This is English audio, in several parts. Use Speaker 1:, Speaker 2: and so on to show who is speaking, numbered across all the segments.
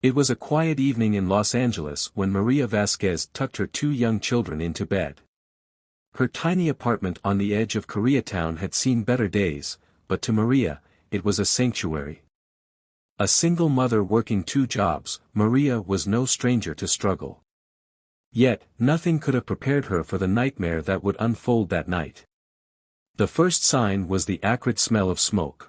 Speaker 1: It was a quiet evening in Los Angeles when Maria Vasquez tucked her 2 young children into bed. Her tiny apartment on the edge of Koreatown had seen better days, but to Maria, it was a sanctuary. A single mother working 2 jobs, Maria was no stranger to struggle. Yet, nothing could have prepared her for the nightmare that would unfold that night. The first sign was the acrid smell of smoke.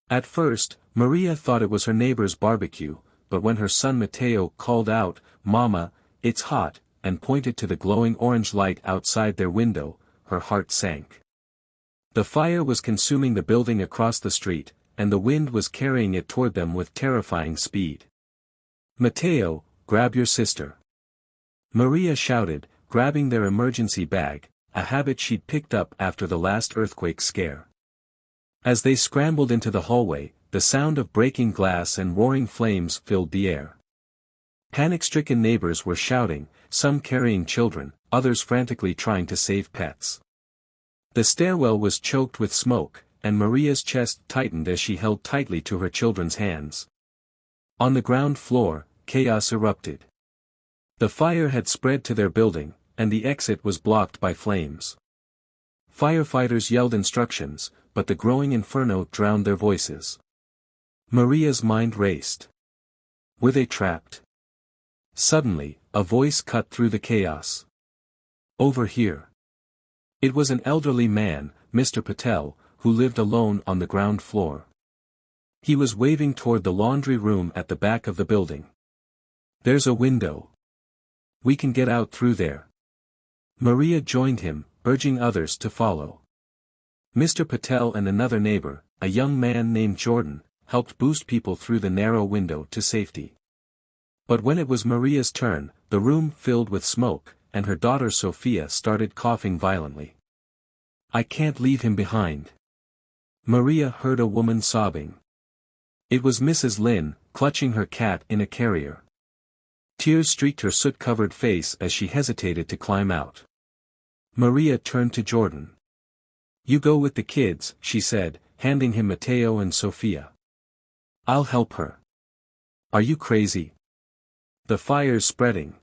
Speaker 1: At first, Maria thought it was her neighbor's barbecue, but when her son Mateo called out, "Mama, it's hot," and pointed to the glowing orange light outside their window, her heart sank. The fire was consuming the building across the street, and the wind was carrying it toward them with terrifying speed. "Mateo, grab your sister," Maria shouted, grabbing their emergency bag, a habit she'd picked up after the last earthquake scare. As they scrambled into the hallway, the sound of breaking glass and roaring flames filled the air. Panic-stricken neighbors were shouting, some carrying children, others frantically trying to save pets. The stairwell was choked with smoke, and Maria's chest tightened as she held tightly to her children's hands. On the ground floor, chaos erupted. The fire had spread to their building, and the exit was blocked by flames. Firefighters yelled instructions, but the growing inferno drowned their voices. Maria's mind raced. Were they trapped? Suddenly, a voice cut through the chaos. "Over here." It was an elderly man, Mr. Patel, who lived alone on the ground floor. He was waving toward the laundry room at the back of the building. "There's a window. We can get out through there." Maria joined him, urging others to follow. Mr. Patel and another neighbor, a young man named Jordan, helped boost people through the narrow window to safety. But when it was Maria's turn, the room filled with smoke, and her daughter Sophia started coughing violently. "I can't leave him behind." Maria heard a woman sobbing. It was Mrs. Lin, clutching her cat in a carrier. Tears streaked her soot-covered face as she hesitated to climb out. Maria turned to Jordan. "You go with the kids," she said, handing him Mateo and Sophia. "I'll help her." "Are you crazy? The fire's spreading."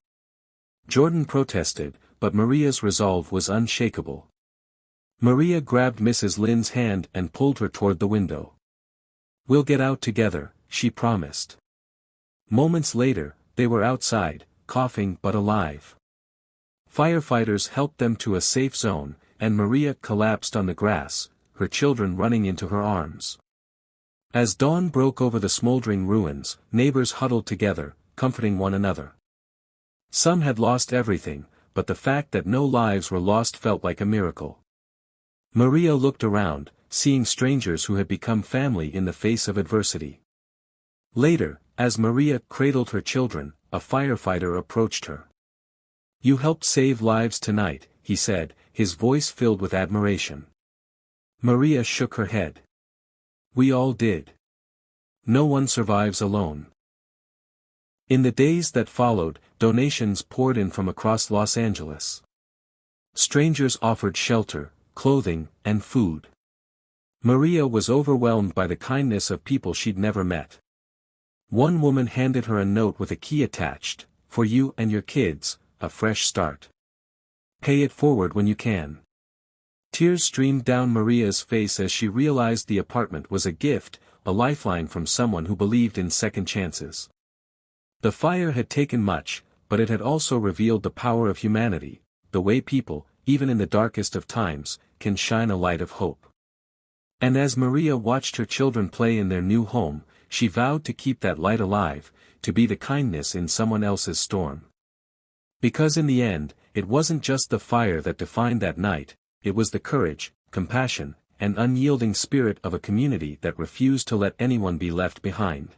Speaker 1: Jordan protested, but Maria's resolve was unshakable. Maria grabbed Mrs. Lin's hand and pulled her toward the window. "We'll get out together," she promised. Moments later, they were outside, coughing but alive. Firefighters helped them to a safe zone, and Maria collapsed on the grass, her children running into her arms. As dawn broke over the smoldering ruins, neighbors huddled together, comforting one another. Some had lost everything, but the fact that no lives were lost felt like a miracle. Maria looked around, seeing strangers who had become family in the face of adversity. Later, as Maria cradled her children, a firefighter approached her. "You helped save lives tonight," he said, his voice filled with admiration. Maria shook her head. "We all did. No one survives alone." In the days that followed, donations poured in from across Los Angeles. Strangers offered shelter, clothing, and food. Maria was overwhelmed by the kindness of people she'd never met. One woman handed her a note with a key attached, "For you and your kids, a fresh start. Pay it forward when you can." Tears streamed down Maria's face as she realized the apartment was a gift, a lifeline from someone who believed in second chances. The fire had taken much, but it had also revealed the power of humanity, the way people, even in the darkest of times, can shine a light of hope. And as Maria watched her children play in their new home, she vowed to keep that light alive, to be the kindness in someone else's storm. Because in the end, it wasn't just the fire that defined that night, it was the courage, compassion, and unyielding spirit of a community that refused to let anyone be left behind.